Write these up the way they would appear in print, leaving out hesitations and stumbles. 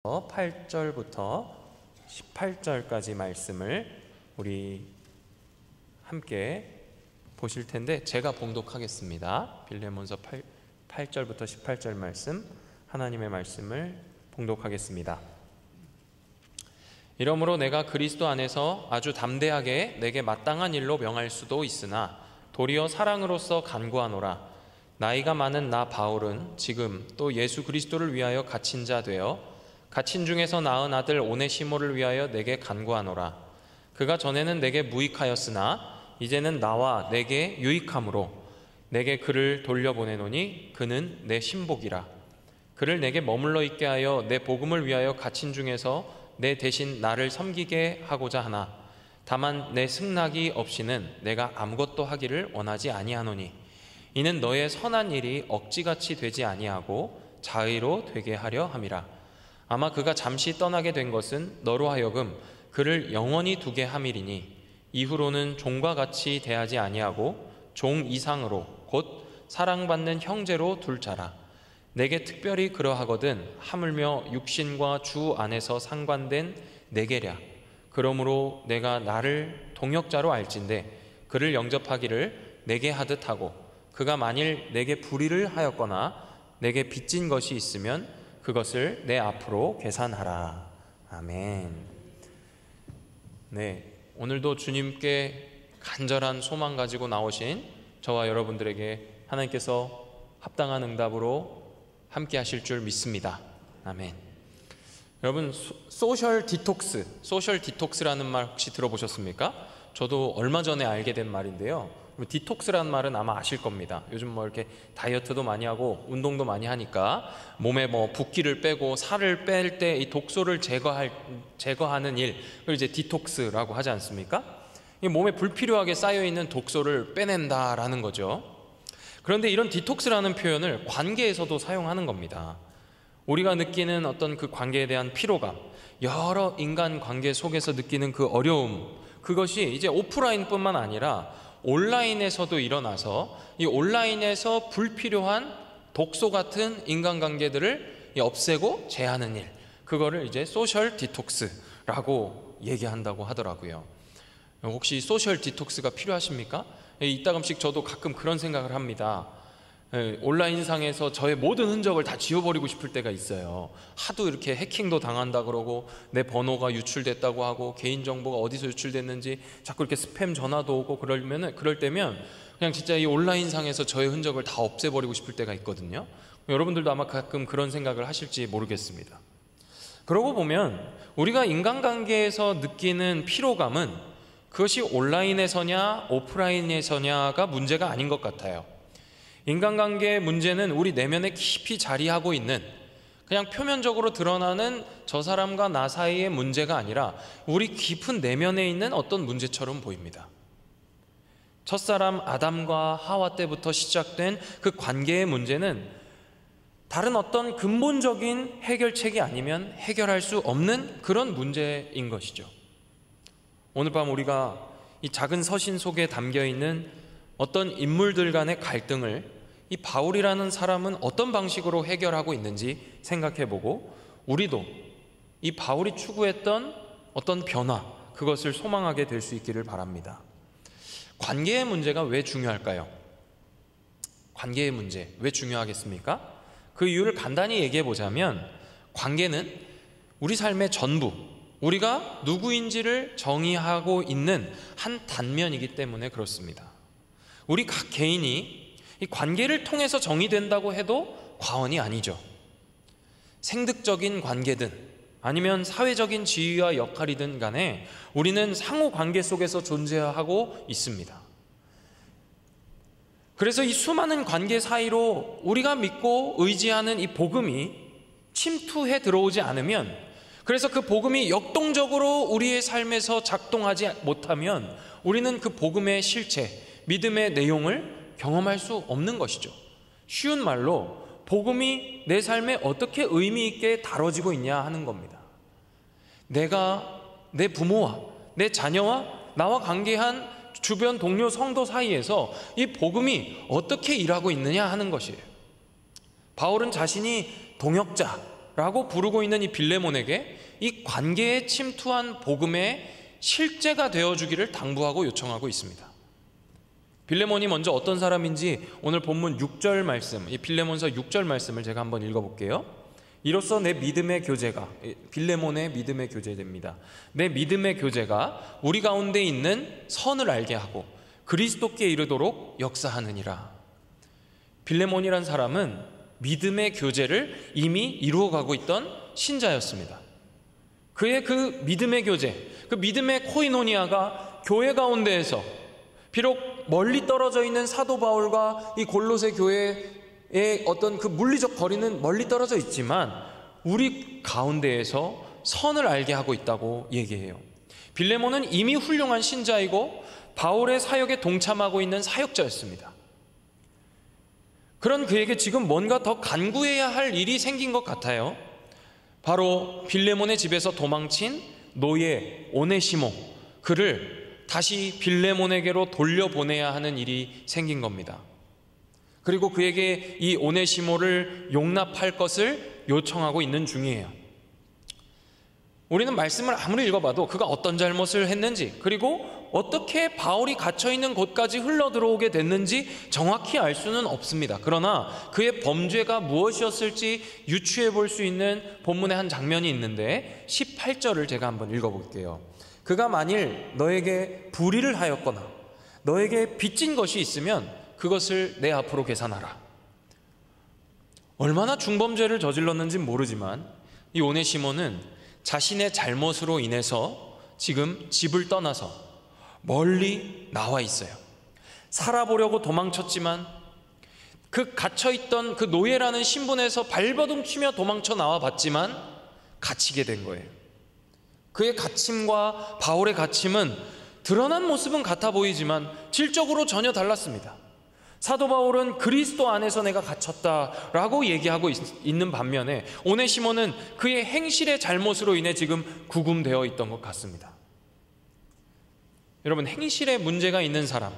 8절부터 18절까지 말씀을 우리 함께 보실 텐데 제가 봉독하겠습니다. 빌레몬서 8절부터 18절 말씀, 하나님의 말씀을 봉독하겠습니다. 이러므로 내가 그리스도 안에서 아주 담대하게 내게 마땅한 일로 명할 수도 있으나 도리어 사랑으로서 간구하노라. 나이가 많은 나 바울은 지금 또 예수 그리스도를 위하여 갇힌 자 되어 갇힌 중에서 낳은 아들 오네시모를 위하여 내게 간구하노라. 그가 전에는 내게 무익하였으나 이제는 나와 내게 유익함으로 내게 그를 돌려보내노니 그는 내 신복이라. 그를 내게 머물러 있게 하여 내 복음을 위하여 갇힌 중에서 내 대신 나를 섬기게 하고자 하나 다만 내 승낙이 없이는 내가 아무것도 하기를 원하지 아니하노니 이는 너의 선한 일이 억지같이 되지 아니하고 자의로 되게 하려 함이라. 아마 그가 잠시 떠나게 된 것은 너로 하여금 그를 영원히 두게 함이리니 이후로는 종과 같이 대하지 아니하고 종 이상으로 곧 사랑받는 형제로 둘 자라. 내게 특별히 그러하거든 하물며 육신과 주 안에서 상관된 내게랴. 그러므로 내가 나를 동역자로 알진대 그를 영접하기를 내게 하듯 하고 그가 만일 내게 불의를 하였거나 내게 빚진 것이 있으면 그것을 내 앞으로 계산하라. 아멘. 네, 오늘도 주님께 간절한 소망 가지고 나오신 저와 여러분들에게 하나님께서 합당한 응답으로 함께 하실 줄 믿습니다. 아멘. 여러분, 소셜 디톡스라는 말 혹시 들어보셨습니까? 저도 얼마 전에 알게 된 말인데요. 디톡스라는 말은 아마 아실 겁니다. 요즘 뭐 이렇게 다이어트도 많이 하고 운동도 많이 하니까 몸에 뭐 붓기를 빼고 살을 뺄 때 이 독소를 제거하는 일, 그걸 이제 디톡스라고 하지 않습니까? 이 몸에 불필요하게 쌓여있는 독소를 빼낸다라는 거죠. 그런데 이런 디톡스라는 표현을 관계에서도 사용하는 겁니다. 우리가 느끼는 어떤 그 관계에 대한 피로감, 여러 인간 관계 속에서 느끼는 그 어려움, 그것이 이제 오프라인뿐만 아니라 온라인에서도 일어나서 이 온라인에서 불필요한 독소 같은 인간관계들을 없애고 제하는 일, 그거를 이제 소셜 디톡스라고 얘기한다고 하더라고요. 혹시 소셜 디톡스가 필요하십니까? 이따금씩 저도 가끔 그런 생각을 합니다. 온라인상에서 저의 모든 흔적을 다 지워버리고 싶을 때가 있어요. 하도 이렇게 해킹도 당한다 그러고 내 번호가 유출됐다고 하고 개인정보가 어디서 유출됐는지 자꾸 이렇게 스팸 전화도 오고 그럴 때면 그냥 진짜 이 온라인상에서 저의 흔적을 다 없애버리고 싶을 때가 있거든요. 여러분들도 아마 가끔 그런 생각을 하실지 모르겠습니다. 그러고 보면 우리가 인간관계에서 느끼는 피로감은 그것이 온라인에서냐 오프라인에서냐가 문제가 아닌 것 같아요. 인간관계의 문제는 우리 내면에 깊이 자리하고 있는, 그냥 표면적으로 드러나는 저 사람과 나 사이의 문제가 아니라 우리 깊은 내면에 있는 어떤 문제처럼 보입니다. 첫사람 아담과 하와 때부터 시작된 그 관계의 문제는 다른 어떤 근본적인 해결책이 아니면 해결할 수 없는 그런 문제인 것이죠. 오늘 밤 우리가 이 작은 서신 속에 담겨있는 어떤 인물들 간의 갈등을 이 바울이라는 사람은 어떤 방식으로 해결하고 있는지 생각해보고 우리도 이 바울이 추구했던 어떤 변화, 그것을 소망하게 될 수 있기를 바랍니다. 관계의 문제가 왜 중요할까요? 관계의 문제 왜 중요하겠습니까? 그 이유를 간단히 얘기해보자면 관계는 우리 삶의 전부, 우리가 누구인지를 정의하고 있는 한 단면이기 때문에 그렇습니다. 우리 각 개인이 이 관계를 통해서 정의된다고 해도 과언이 아니죠. 생득적인 관계든 아니면 사회적인 지위와 역할이든 간에 우리는 상호 관계 속에서 존재하고 있습니다. 그래서 이 수많은 관계 사이로 우리가 믿고 의지하는 이 복음이 침투해 들어오지 않으면, 그래서 그 복음이 역동적으로 우리의 삶에서 작동하지 못하면 우리는 그 복음의 실체, 믿음의 내용을 경험할 수 없는 것이죠. 쉬운 말로 복음이 내 삶에 어떻게 의미 있게 다뤄지고 있냐 하는 겁니다. 내가 내 부모와 내 자녀와 나와 관계한 주변 동료 성도 사이에서 이 복음이 어떻게 일하고 있느냐 하는 것이에요. 바울은 자신이 동역자, 라고 부르고 있는 이 빌레몬에게 이 관계에 침투한 복음의 실제가 되어주기를 당부하고 요청하고 있습니다. 빌레몬이 먼저 어떤 사람인지 오늘 본문 6절 말씀, 이 빌레몬서 6절 말씀을 제가 한번 읽어볼게요. 이로써 내 믿음의 교제가, 빌레몬의 믿음의 교제됩니다. 내 믿음의 교제가 우리 가운데 있는 선을 알게 하고 그리스도께 이르도록 역사하느니라. 빌레몬이란 사람은 믿음의 교제를 이미 이루어가고 있던 신자였습니다. 그의 그 믿음의 교제, 그 믿음의 코이노니아가 교회 가운데에서 비록 멀리 떨어져 있는 사도 바울과 이 골로새 교회의 어떤 그 물리적 거리는 멀리 떨어져 있지만 우리 가운데에서 선을 알게 하고 있다고 얘기해요. 빌레몬은 이미 훌륭한 신자이고 바울의 사역에 동참하고 있는 사역자였습니다. 그런 그에게 지금 뭔가 더 간구해야 할 일이 생긴 것 같아요. 바로 빌레몬의 집에서 도망친 노예 오네시모, 그를 다시 빌레몬에게로 돌려보내야 하는 일이 생긴 겁니다. 그리고 그에게 이 오네시모를 용납할 것을 요청하고 있는 중이에요. 우리는 말씀을 아무리 읽어봐도 그가 어떤 잘못을 했는지, 그리고 어떻게 바울이 갇혀있는 곳까지 흘러들어오게 됐는지 정확히 알 수는 없습니다. 그러나 그의 범죄가 무엇이었을지 유추해 볼 수 있는 본문의 한 장면이 있는데 18절을 제가 한번 읽어볼게요. 그가 만일 너에게 불의를 하였거나 너에게 빚진 것이 있으면 그것을 내 앞으로 계산하라. 얼마나 중범죄를 저질렀는지는 모르지만 이 오네시모는 자신의 잘못으로 인해서 지금 집을 떠나서 멀리 나와 있어요. 살아보려고 도망쳤지만 그 갇혀있던 그 노예라는 신분에서 발버둥 치며 도망쳐 나와 봤지만 갇히게 된 거예요. 그의 갇힘과 바울의 갇힘은 드러난 모습은 같아 보이지만 질적으로 전혀 달랐습니다. 사도 바울은 그리스도 안에서 내가 갇혔다라고 얘기하고 있는 반면에 오네시모는 그의 행실의 잘못으로 인해 지금 구금되어 있던 것 같습니다. 여러분, 행실에 문제가 있는 사람,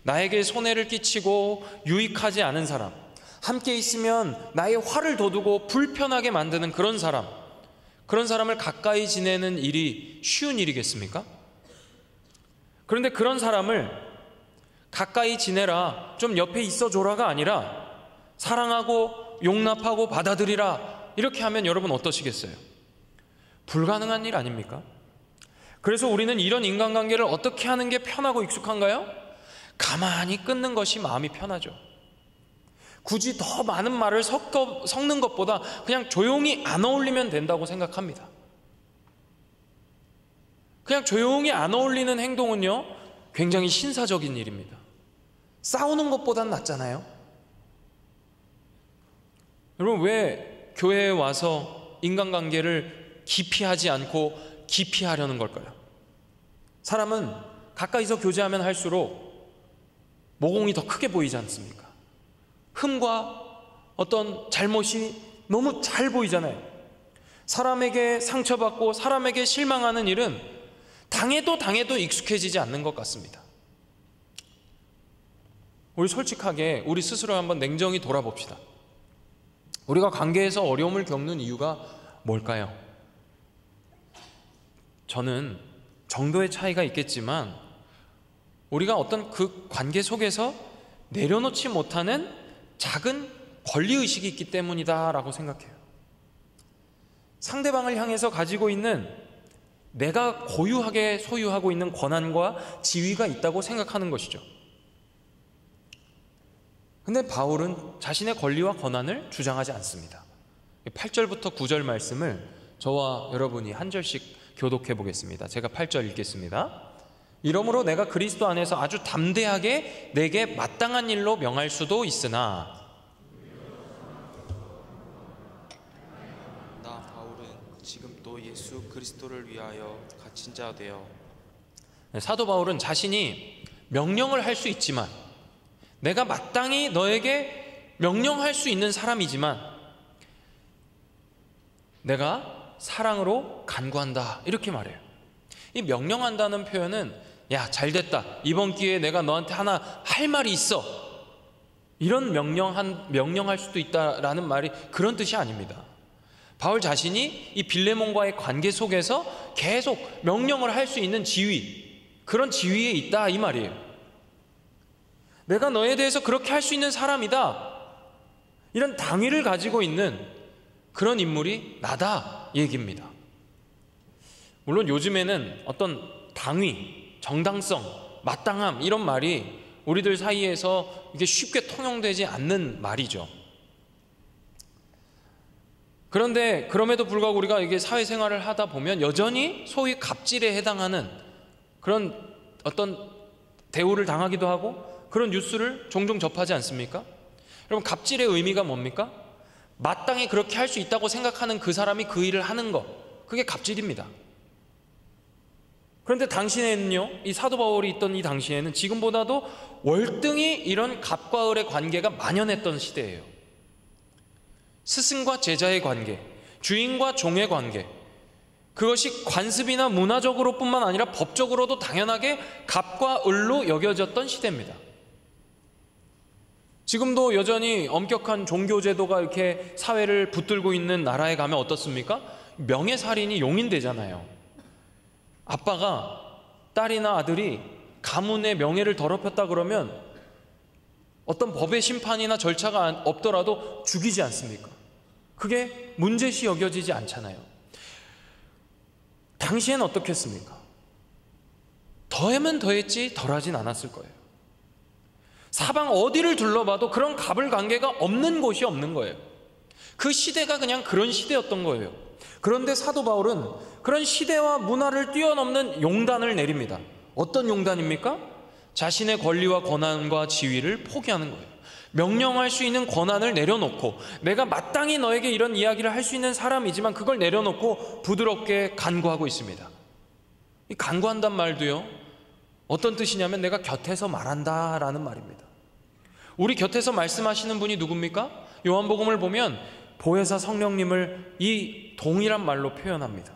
나에게 손해를 끼치고 유익하지 않은 사람, 함께 있으면 나의 화를 돋우고 불편하게 만드는 그런 사람을 가까이 지내는 일이 쉬운 일이겠습니까? 그런데 그런 사람을 가까이 지내라, 좀 옆에 있어줘라가 아니라 사랑하고 용납하고 받아들이라, 이렇게 하면 여러분 어떠시겠어요? 불가능한 일 아닙니까? 그래서 우리는 이런 인간관계를 어떻게 하는 게 편하고 익숙한가요? 가만히 끊는 것이 마음이 편하죠. 굳이 더 많은 말을 섞는 것보다 그냥 조용히 안 어울리면 된다고 생각합니다. 그냥 조용히 안 어울리는 행동은요, 굉장히 신사적인 일입니다. 싸우는 것보단 낫잖아요. 여러분, 왜 교회에 와서 인간관계를 기피하지 않고 기피하려는 걸까요? 사람은 가까이서 교제하면 할수록 모공이 더 크게 보이지 않습니까? 흠과 어떤 잘못이 너무 잘 보이잖아요. 사람에게 상처받고 사람에게 실망하는 일은 당해도 익숙해지지 않는 것 같습니다. 우리 솔직하게 우리 스스로 한번 냉정히 돌아봅시다. 우리가 관계에서 어려움을 겪는 이유가 뭘까요? 저는 정도의 차이가 있겠지만 우리가 어떤 그 관계 속에서 내려놓지 못하는 작은 권리의식이 있기 때문이다라고 생각해요. 상대방을 향해서 가지고 있는, 내가 고유하게 소유하고 있는 권한과 지위가 있다고 생각하는 것이죠. 근데 바울은 자신의 권리와 권한을 주장하지 않습니다. 8절부터 9절 말씀을 저와 여러분이 한 절씩 교독해 보겠습니다. 제가 8절 읽겠습니다. 이러므로 내가 그리스도 안에서 아주 담대하게 내게 마땅한 일로 명할 수도 있으나 나 바울은 지금 또 예수 그리스도를 위하여 갇힌 자 되어. 사도 바울은 자신이 명령을 할 수 있지만, 내가 마땅히 너에게 명령할 수 있는 사람이지만 내가 사랑으로 간구한다, 이렇게 말해요. 이 명령한다는 표현은 야, 잘됐다, 이번 기회에 내가 너한테 하나 할 말이 있어, 이런 명령할 수도 있다라는 말이 그런 뜻이 아닙니다. 바울 자신이 이 빌레몬과의 관계 속에서 계속 명령을 할 수 있는 지위, 그런 지위에 있다 이 말이에요. 내가 너에 대해서 그렇게 할 수 있는 사람이다, 이런 당위를 가지고 있는 그런 인물이 나다 얘기입니다. 물론 요즘에는 어떤 당위, 정당성, 마땅함 이런 말이 우리들 사이에서 이게 쉽게 통용되지 않는 말이죠. 그런데 그럼에도 불구하고 우리가 이게 사회생활을 하다 보면 여전히 소위 갑질에 해당하는 그런 어떤 대우를 당하기도 하고 그런 뉴스를 종종 접하지 않습니까? 여러분, 갑질의 의미가 뭡니까? 마땅히 그렇게 할 수 있다고 생각하는 그 사람이 그 일을 하는 거, 그게 갑질입니다. 그런데 당시에는요, 이 사도 바울이 있던 이 당시에는 지금보다도 월등히 이런 갑과 을의 관계가 만연했던 시대예요. 스승과 제자의 관계, 주인과 종의 관계, 그것이 관습이나 문화적으로 뿐만 아니라 법적으로도 당연하게 갑과 을로 여겨졌던 시대입니다. 지금도 여전히 엄격한 종교제도가 이렇게 사회를 붙들고 있는 나라에 가면 어떻습니까? 명예살인이 용인되잖아요. 아빠가 딸이나 아들이 가문의 명예를 더럽혔다 그러면 어떤 법의 심판이나 절차가 없더라도 죽이지 않습니까? 그게 문제시 여겨지지 않잖아요. 당시엔 어떻겠습니까? 더하면 더했지 덜하진 않았을 거예요. 사방 어디를 둘러봐도 그런 갑을 관계가 없는 곳이 없는 거예요. 그 시대가 그냥 그런 시대였던 거예요. 그런데 사도 바울은 그런 시대와 문화를 뛰어넘는 용단을 내립니다. 어떤 용단입니까? 자신의 권리와 권한과 지위를 포기하는 거예요. 명령할 수 있는 권한을 내려놓고, 내가 마땅히 너에게 이런 이야기를 할 수 있는 사람이지만 그걸 내려놓고 부드럽게 간구하고 있습니다. 이 간구한단 말도요, 어떤 뜻이냐면 내가 곁에서 말한다 라는 말입니다. 우리 곁에서 말씀하시는 분이 누굽니까? 요한복음을 보면 보혜사 성령님을 이 동일한 말로 표현합니다.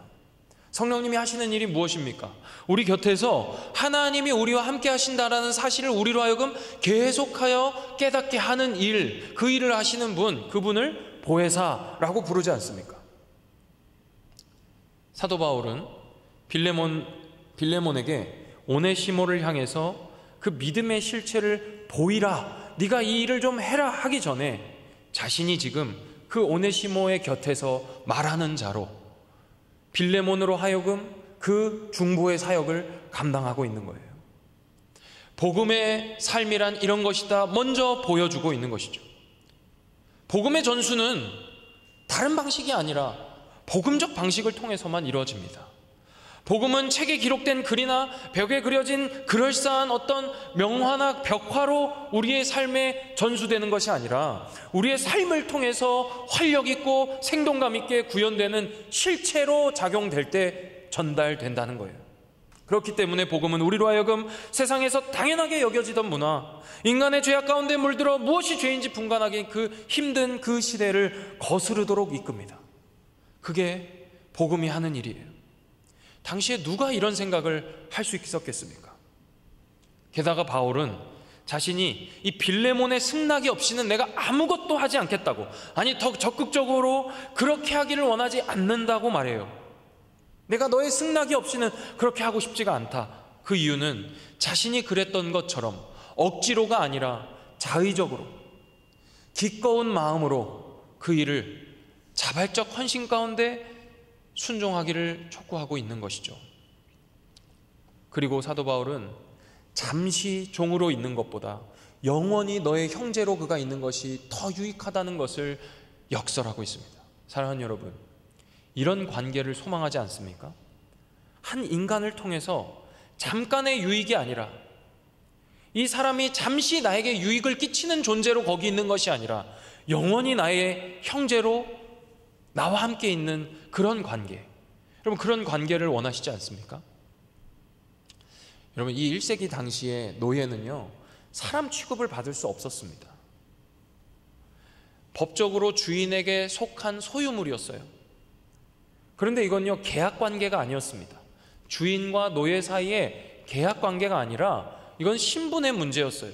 성령님이 하시는 일이 무엇입니까? 우리 곁에서 하나님이 우리와 함께 하신다라는 사실을 우리로 하여금 계속하여 깨닫게 하는 일, 그 일을 하시는 분, 그분을 보혜사라고 부르지 않습니까? 사도 바울은 빌레몬에게 오네시모를 향해서 그 믿음의 실체를 보이라, 네가 이 일을 좀 해라 하기 전에 자신이 지금 그 오네시모의 곁에서 말하는 자로 빌레몬으로 하여금 그 중보의 사역을 감당하고 있는 거예요. 복음의 삶이란 이런 것이다 먼저 보여주고 있는 것이죠. 복음의 전수는 다른 방식이 아니라 복음적 방식을 통해서만 이루어집니다. 복음은 책에 기록된 글이나 벽에 그려진 그럴싸한 어떤 명화나 벽화로 우리의 삶에 전수되는 것이 아니라 우리의 삶을 통해서 활력 있고 생동감 있게 구현되는 실체로 작용될 때 전달된다는 거예요. 그렇기 때문에 복음은 우리로 하여금 세상에서 당연하게 여겨지던 문화, 인간의 죄악 가운데 물들어 무엇이 죄인지 분간하기 그 힘든 그 시대를 거스르도록 이끕니다. 그게 복음이 하는 일이에요. 당시에 누가 이런 생각을 할 수 있었겠습니까? 게다가 바울은 자신이 이 빌레몬의 승낙이 없이는 내가 아무것도 하지 않겠다고, 아니 더 적극적으로 그렇게 하기를 원하지 않는다고 말해요. 내가 너의 승낙이 없이는 그렇게 하고 싶지가 않다. 그 이유는 자신이 그랬던 것처럼 억지로가 아니라 자의적으로 기꺼운 마음으로 그 일을 자발적 헌신 가운데 순종하기를 촉구하고 있는 것이죠. 그리고 사도 바울은 잠시 종으로 있는 것보다 영원히 너의 형제로 그가 있는 것이 더 유익하다는 것을 역설하고 있습니다. 사랑하는 여러분, 이런 관계를 소망하지 않습니까? 한 인간을 통해서 잠깐의 유익이 아니라, 이 사람이 잠시 나에게 유익을 끼치는 존재로 거기 있는 것이 아니라 영원히 나의 형제로 나와 함께 있는 그런 관계, 여러분 그런 관계를 원하시지 않습니까? 여러분, 이 1세기 당시에 노예는요 사람 취급을 받을 수 없었습니다. 법적으로 주인에게 속한 소유물이었어요. 그런데 이건요 계약 관계가 아니었습니다. 주인과 노예 사이의 계약 관계가 아니라 이건 신분의 문제였어요.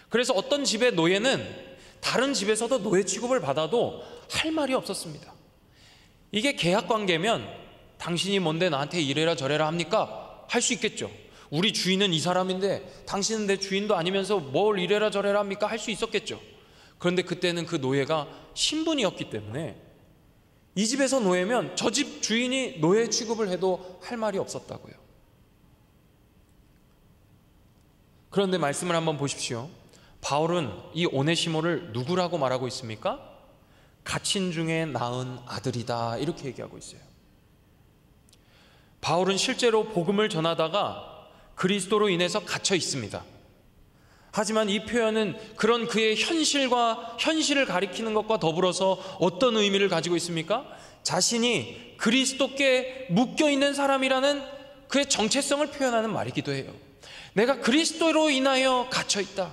그래서 어떤 집의 노예는 다른 집에서도 노예 취급을 받아도 할 말이 없었습니다. 이게 계약 관계면 당신이 뭔데 나한테 이래라 저래라 합니까? 할 수 있겠죠. 우리 주인은 이 사람인데 당신은 내 주인도 아니면서 뭘 이래라 저래라 합니까? 할 수 있었겠죠. 그런데 그때는 그 노예가 신분이었기 때문에 이 집에서 노예면 저 집 주인이 노예 취급을 해도 할 말이 없었다고요. 그런데 말씀을 한번 보십시오. 바울은 이 오네시모를 누구라고 말하고 있습니까? 갇힌 중에 낳은 아들이다, 이렇게 얘기하고 있어요. 바울은 실제로 복음을 전하다가 그리스도로 인해서 갇혀 있습니다. 하지만 이 표현은 그런 그의 현실을 가리키는 것과 더불어서 어떤 의미를 가지고 있습니까? 자신이 그리스도께 묶여있는 사람이라는 그의 정체성을 표현하는 말이기도 해요. 내가 그리스도로 인하여 갇혀있다.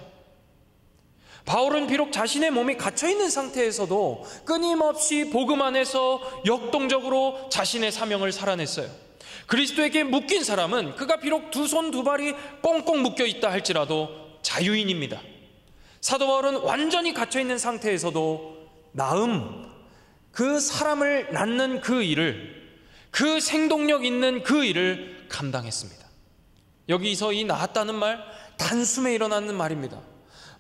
바울은 비록 자신의 몸이 갇혀있는 상태에서도 끊임없이 복음 안에서 역동적으로 자신의 사명을 살아냈어요. 그리스도에게 묶인 사람은 그가 비록 두 손 두 발이 꽁꽁 묶여있다 할지라도 자유인입니다. 사도 바울은 완전히 갇혀있는 상태에서도 그 사람을 낳는 그 일을, 그 생동력 있는 그 일을 감당했습니다. 여기서 이 낳았다는 말, 단숨에 일어나는 말입니다.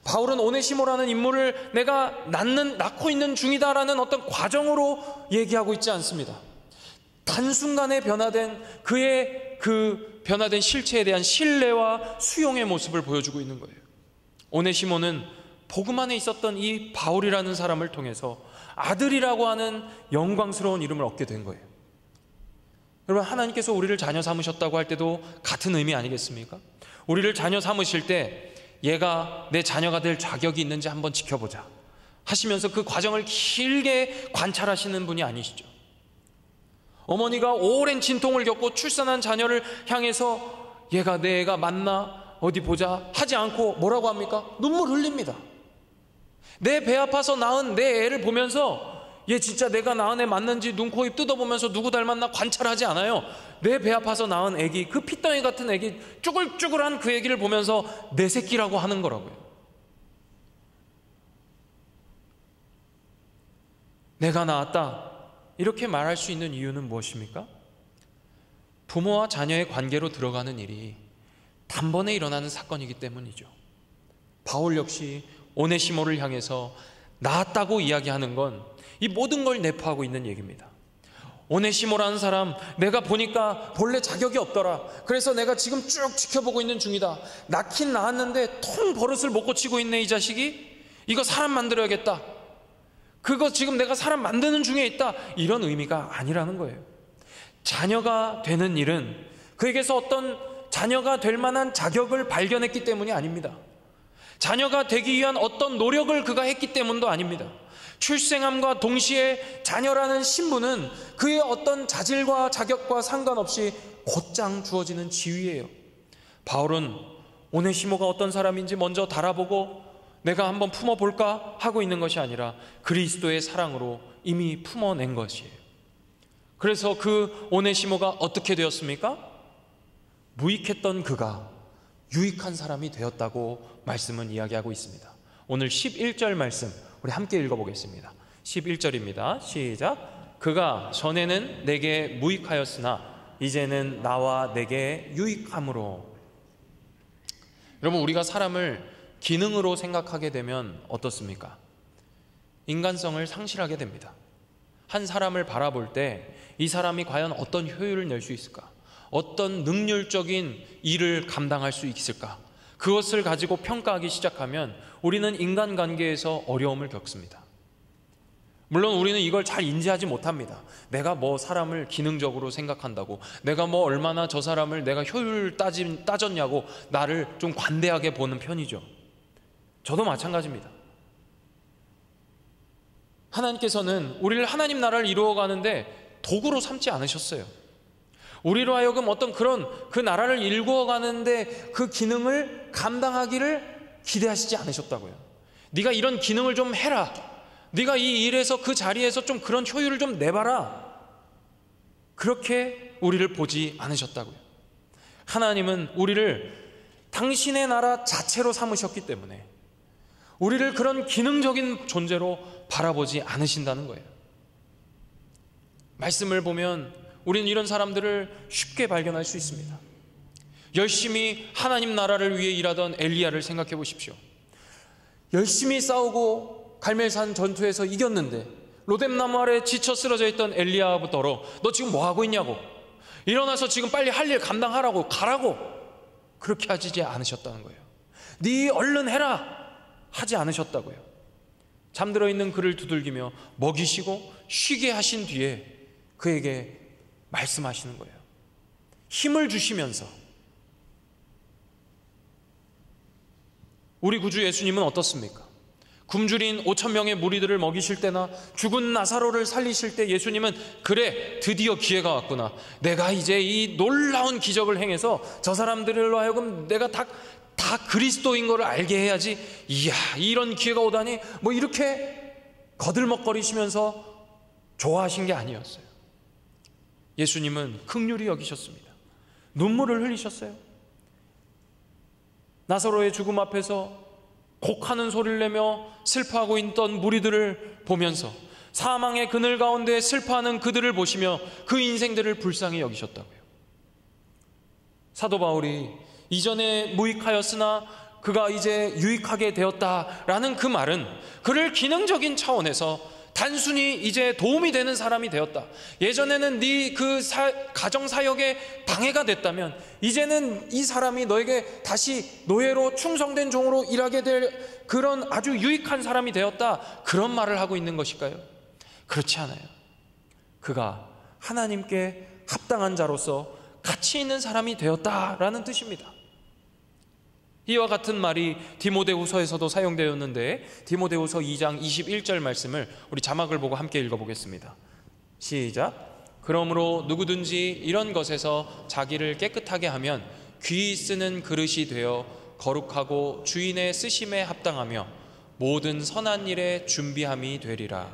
바울은 오네시모라는 인물을 내가 낳고 있는 중이다라는 어떤 과정으로 얘기하고 있지 않습니다. 단순간에 변화된 그의 그 변화된 실체에 대한 신뢰와 수용의 모습을 보여주고 있는 거예요. 오네시모는 복음 안에 있었던 이 바울이라는 사람을 통해서 아들이라고 하는 영광스러운 이름을 얻게 된 거예요. 여러분, 하나님께서 우리를 자녀 삼으셨다고 할 때도 같은 의미 아니겠습니까? 우리를 자녀 삼으실 때 얘가 내 자녀가 될 자격이 있는지 한번 지켜보자 하시면서 그 과정을 길게 관찰하시는 분이 아니시죠. 어머니가 오랜 진통을 겪고 출산한 자녀를 향해서 얘가 내 애가 맞나 어디 보자 하지 않고 뭐라고 합니까? 눈물 흘립니다. 내 배 아파서 낳은 내 애를 보면서 얘 진짜 내가 낳은 애 맞는지 눈, 코, 입 뜯어보면서 누구 닮았나 관찰하지 않아요. 내 배 아파서 낳은 애기, 그 핏덩이 같은 애기, 쭈글쭈글한 그 애기를 보면서 내 새끼라고 하는 거라고요. 내가 낳았다 이렇게 말할 수 있는 이유는 무엇입니까? 부모와 자녀의 관계로 들어가는 일이 단번에 일어나는 사건이기 때문이죠. 바울 역시 오네시모를 향해서 낳았다고 이야기하는 건 이 모든 걸 내포하고 있는 얘기입니다. 오네시모라는 사람, 내가 보니까 본래 자격이 없더라. 그래서 내가 지금 쭉 지켜보고 있는 중이다. 낳긴 낳았는데 통 버릇을 못 고치고 있네 이 자식이. 이거 사람 만들어야겠다. 그거 지금 내가 사람 만드는 중에 있다. 이런 의미가 아니라는 거예요. 자녀가 되는 일은 그에게서 어떤 자녀가 될 만한 자격을 발견했기 때문이 아닙니다. 자녀가 되기 위한 어떤 노력을 그가 했기 때문도 아닙니다. 출생함과 동시에 자녀라는 신분은 그의 어떤 자질과 자격과 상관없이 곧장 주어지는 지위예요. 바울은 오네시모가 어떤 사람인지 먼저 달아보고 내가 한번 품어볼까 하고 있는 것이 아니라 그리스도의 사랑으로 이미 품어낸 것이에요. 그래서 그 오네시모가 어떻게 되었습니까? 무익했던 그가 유익한 사람이 되었다고 말씀은 이야기하고 있습니다. 오늘 11절 말씀 우리 함께 읽어보겠습니다. 11절입니다. 시작. 그가 전에는 내게 무익하였으나 이제는 나와 내게 유익함으로. 여러분, 우리가 사람을 기능으로 생각하게 되면 어떻습니까? 인간성을 상실하게 됩니다. 한 사람을 바라볼 때 이 사람이 과연 어떤 효율을 낼 수 있을까? 어떤 능률적인 일을 감당할 수 있을까? 그것을 가지고 평가하기 시작하면 우리는 인간관계에서 어려움을 겪습니다. 물론 우리는 이걸 잘 인지하지 못합니다. 내가 뭐 사람을 기능적으로 생각한다고, 내가 뭐 얼마나 저 사람을 내가 효율 따졌냐고 나를 좀 관대하게 보는 편이죠. 저도 마찬가지입니다. 하나님께서는 우리를 하나님 나라를 이루어가는데 도구로 삼지 않으셨어요. 우리로 하여금 어떤 그 나라를 이루어가는데 그 기능을 감당하기를 기대하시지 않으셨다고요. 네가 이런 기능을 좀 해라. 네가 이 일에서 그 자리에서 좀 그런 효율을 좀 내봐라. 그렇게 우리를 보지 않으셨다고요. 하나님은 우리를 당신의 나라 자체로 삼으셨기 때문에 우리를 그런 기능적인 존재로 바라보지 않으신다는 거예요. 말씀을 보면 우리는 이런 사람들을 쉽게 발견할 수 있습니다. 열심히 하나님 나라를 위해 일하던 엘리야를 생각해 보십시오. 열심히 싸우고 갈멜산 전투에서 이겼는데 로뎀나무 아래 지쳐 쓰러져 있던 엘리야부터로 너 지금 뭐 하고 있냐고, 일어나서 지금 빨리 할 일 감당하라고, 가라고, 그렇게 하지 않으셨다는 거예요. 네 얼른 해라 하지 않으셨다고요. 잠들어 있는 그를 두들기며 먹이시고 쉬게 하신 뒤에 그에게 말씀하시는 거예요. 힘을 주시면서. 우리 구주 예수님은 어떻습니까? 굶주린 5,000명의 무리들을 먹이실 때나 죽은 나사로를 살리실 때 예수님은 그래, 드디어 기회가 왔구나, 내가 이제 이 놀라운 기적을 행해서 저 사람들로 하여금 내가 다 그리스도인 것을 알게 해야지, 이야 이런 기회가 오다니, 뭐 이렇게 거들먹거리시면서 좋아하신 게 아니었어요. 예수님은 긍휼히 여기셨습니다. 눈물을 흘리셨어요. 나사로의 죽음 앞에서 곡하는 소리를 내며 슬퍼하고 있던 무리들을 보면서 사망의 그늘 가운데 슬퍼하는 그들을 보시며 그 인생들을 불쌍히 여기셨다고요. 사도 바울이 이전에 무익하였으나 그가 이제 유익하게 되었다라는 그 말은 그를 기능적인 차원에서 단순히 이제 도움이 되는 사람이 되었다, 예전에는 네 그 가정사역에 방해가 됐다면 이제는 이 사람이 너에게 다시 노예로 충성된 종으로 일하게 될 그런 아주 유익한 사람이 되었다, 그런 말을 하고 있는 것일까요? 그렇지 않아요. 그가 하나님께 합당한 자로서 가치 있는 사람이 되었다라는 뜻입니다. 이와 같은 말이 디모데후서에서도 사용되었는데 디모데후서 2장 21절 말씀을 우리 자막을 보고 함께 읽어보겠습니다. 시작. 그러므로 누구든지 이런 것에서 자기를 깨끗하게 하면 귀 쓰는 그릇이 되어 거룩하고 주인의 쓰심에 합당하며 모든 선한 일에 준비함이 되리라.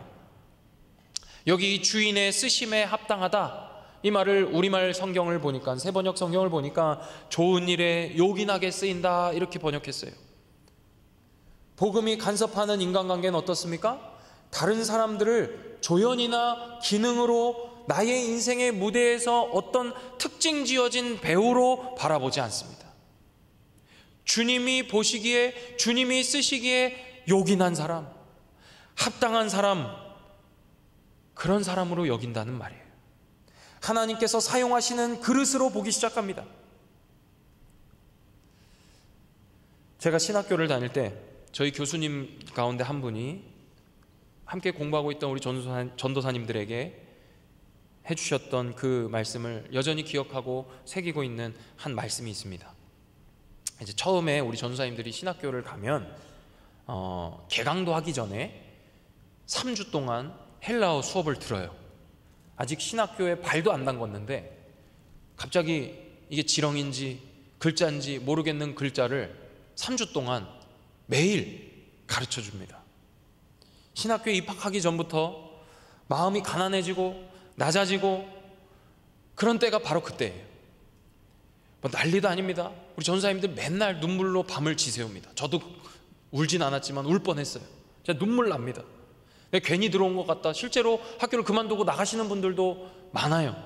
여기 주인의 쓰심에 합당하다, 이 말을 우리말 성경을 보니까, 새번역 성경을 보니까 좋은 일에 요긴하게 쓰인다 이렇게 번역했어요. 복음이 간섭하는 인간관계는 어떻습니까? 다른 사람들을 조연이나 기능으로 나의 인생의 무대에서 어떤 특징 지어진 배우로 바라보지 않습니다. 주님이 보시기에, 주님이 쓰시기에 요긴한 사람, 합당한 사람, 그런 사람으로 여긴다는 말이에요. 하나님께서 사용하시는 그릇으로 보기 시작합니다. 제가 신학교를 다닐 때 저희 교수님 가운데 한 분이 함께 공부하고 있던 우리 전도사님들에게 해주셨던 그 말씀을 여전히 기억하고 새기고 있는 한 말씀이 있습니다. 이제 처음에 우리 전도사님들이 신학교를 가면 개강도 하기 전에 3주 동안 헬라어 수업을 들어요. 아직 신학교에 발도 안 담궜는데 갑자기 이게 지렁인지 글자인지 모르겠는 글자를 3주 동안 매일 가르쳐 줍니다. 신학교에 입학하기 전부터 마음이 가난해지고 낮아지고 그런 때가 바로 그때예요. 뭐 난리도 아닙니다. 우리 전사님들 맨날 눈물로 밤을 지새웁니다. 저도 울진 않았지만 울 뻔했어요. 진짜 눈물 납니다. 괜히 들어온 것 같다. 실제로 학교를 그만두고 나가시는 분들도 많아요.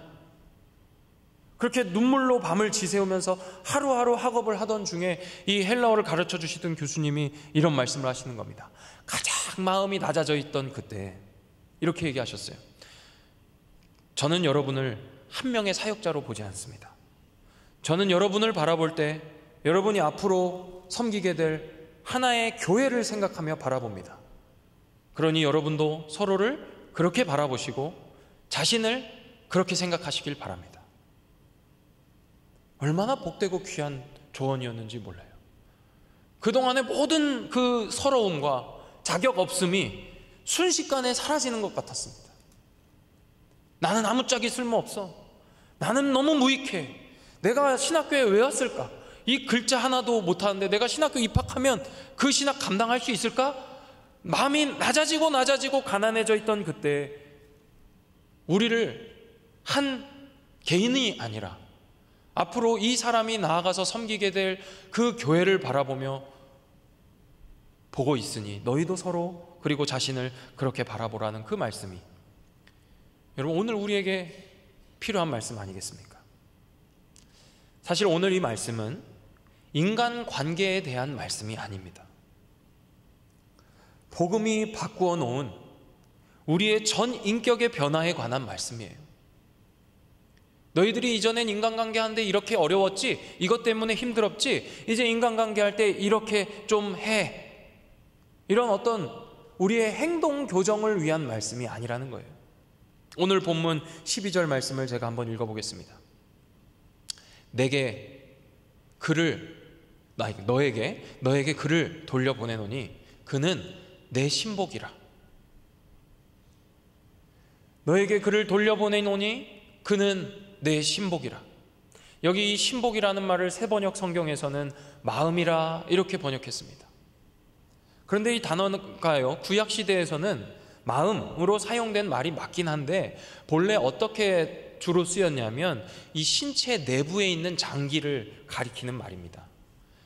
그렇게 눈물로 밤을 지새우면서 하루하루 학업을 하던 중에 이 헬라어를 가르쳐 주시던 교수님이 이런 말씀을 하시는 겁니다. 가장 마음이 낮아져 있던 그때 이렇게 얘기하셨어요. 저는 여러분을 한 명의 사역자로 보지 않습니다. 저는 여러분을 바라볼 때 여러분이 앞으로 섬기게 될 하나의 교회를 생각하며 바라봅니다. 그러니 여러분도 서로를 그렇게 바라보시고 자신을 그렇게 생각하시길 바랍니다. 얼마나 복되고 귀한 조언이었는지 몰라요. 그동안의 모든 그 서러움과 자격 없음이 순식간에 사라지는 것 같았습니다. 나는 아무짝에 쓸모없어. 나는 너무 무익해. 내가 신학교에 왜 왔을까? 이 글자 하나도 못하는데 내가 신학교 입학하면 그 신학 감당할 수 있을까? 마음이 낮아지고 가난해져 있던 그때 우리를 한 개인이 아니라 앞으로 이 사람이 나아가서 섬기게 될 그 교회를 바라보며 보고 있으니 너희도 서로 그리고 자신을 그렇게 바라보라는 그 말씀이 여러분, 오늘 우리에게 필요한 말씀 아니겠습니까? 사실 오늘 이 말씀은 인간 관계에 대한 말씀이 아닙니다. 복음이 바꾸어 놓은 우리의 전 인격의 변화에 관한 말씀이에요. 너희들이 이전엔 인간관계 하는데 이렇게 어려웠지? 이것 때문에 힘들었지? 이제 인간관계 할 때 이렇게 좀 해. 이런 어떤 우리의 행동 교정을 위한 말씀이 아니라는 거예요. 오늘 본문 12절 말씀을 제가 한번 읽어보겠습니다. 너에게 그를 돌려보내노니 그는 내 신복이라. 너에게 그를 돌려보내노니 그는 내 신복이라. 여기 이 신복이라는 말을 새번역 성경에서는 마음이라 이렇게 번역했습니다. 그런데 이 단어가요, 구약시대에서는 마음으로 사용된 말이 맞긴 한데 본래 어떻게 주로 쓰였냐면 이 신체 내부에 있는 장기를 가리키는 말입니다.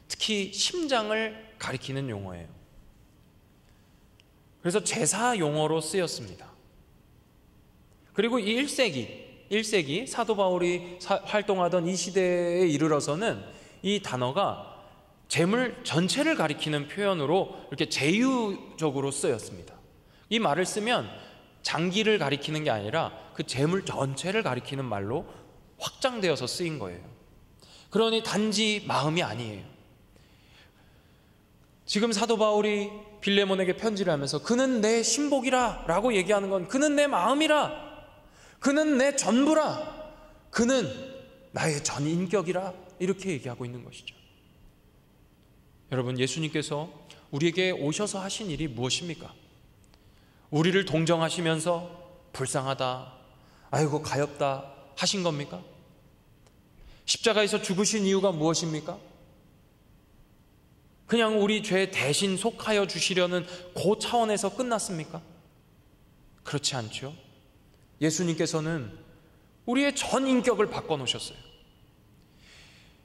특히 심장을 가리키는 용어예요. 그래서 제사 용어로 쓰였습니다. 그리고 이 1세기 사도 바울이 활동하던 이 시대에 이르러서는 이 단어가 재물 전체를 가리키는 표현으로 이렇게 제휴적으로 쓰였습니다. 이 말을 쓰면 장기를 가리키는 게 아니라 그 재물 전체를 가리키는 말로 확장되어서 쓰인 거예요. 그러니 단지 마음이 아니에요. 지금 사도 바울이 빌레몬에게 편지를 하면서 그는 내 신복이라 라고 얘기하는 건 그는 내 마음이라, 그는 내 전부라, 그는 나의 전 인격이라 이렇게 얘기하고 있는 것이죠. 여러분, 예수님께서 우리에게 오셔서 하신 일이 무엇입니까? 우리를 동정하시면서 불쌍하다, 아이고 가엾다 하신 겁니까? 십자가에서 죽으신 이유가 무엇입니까? 그냥 우리 죄 대신 속하여 주시려는 그 차원에서 끝났습니까? 그렇지 않죠. 예수님께서는 우리의 전 인격을 바꿔놓으셨어요.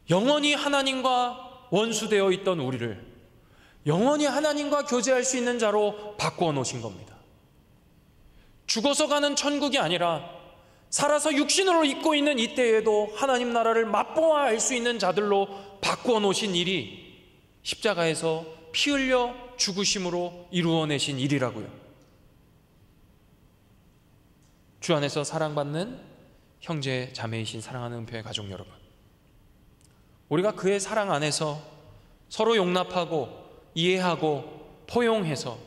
영원히 하나님과 원수되어 있던 우리를 영원히 하나님과 교제할 수 있는 자로 바꾸어 놓으신 겁니다. 죽어서 가는 천국이 아니라 살아서 육신으로 입고 있는 이때에도 하나님 나라를 맛보아 알 수 있는 자들로 바꾸어 놓으신 일이 십자가에서 피 흘려 죽으심으로 이루어내신 일이라고요. 주 안에서 사랑받는 형제 자매이신 사랑하는 은표의 가족 여러분, 우리가 그의 사랑 안에서 서로 용납하고 이해하고 포용해서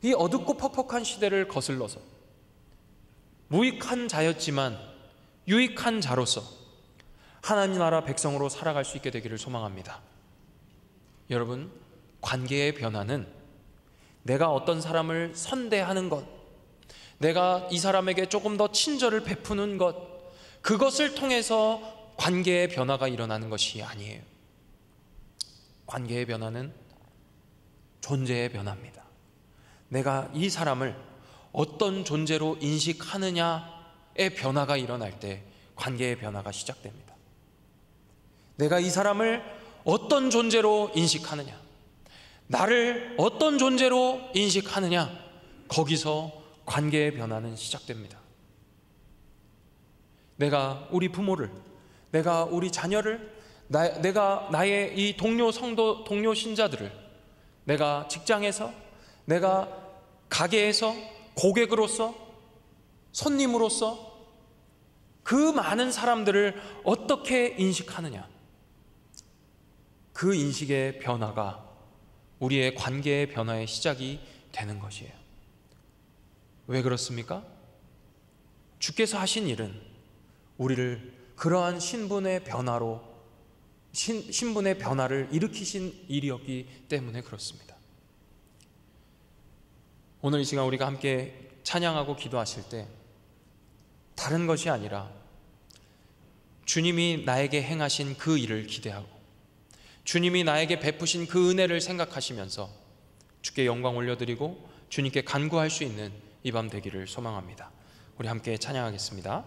이 어둡고 퍽퍽한 시대를 거슬러서 무익한 자였지만 유익한 자로서 하나님 나라 백성으로 살아갈 수 있게 되기를 소망합니다. 여러분, 관계의 변화는 내가 어떤 사람을 선대하는 것, 내가 이 사람에게 조금 더 친절을 베푸는 것, 그것을 통해서 관계의 변화가 일어나는 것이 아니에요. 관계의 변화는 존재의 변화입니다. 내가 이 사람을 어떤 존재로 인식하느냐의 변화가 일어날 때 관계의 변화가 시작됩니다. 내가 이 사람을 어떤 존재로 인식하느냐, 나를 어떤 존재로 인식하느냐, 거기서 관계의 변화는 시작됩니다. 내가 우리 부모를, 내가 우리 자녀를, 내가 나의 이 동료 성도, 동료 신자들을, 내가 직장에서, 내가 가게에서, 고객으로서, 손님으로서 그 많은 사람들을 어떻게 인식하느냐, 그 인식의 변화가 우리의 관계의 변화의 시작이 되는 것이에요. 왜 그렇습니까? 주께서 하신 일은 우리를 그러한 신분의 변화로, 신분의 변화를 일으키신 일이었기 때문에 그렇습니다. 오늘 이 시간 우리가 함께 찬양하고 기도하실 때 다른 것이 아니라 주님이 나에게 행하신 그 일을 기대하고 주님이 나에게 베푸신 그 은혜를 생각하시면서 주께 영광 올려드리고 주님께 간구할 수 있는 이 밤 되기를 소망합니다. 우리 함께 찬양하겠습니다.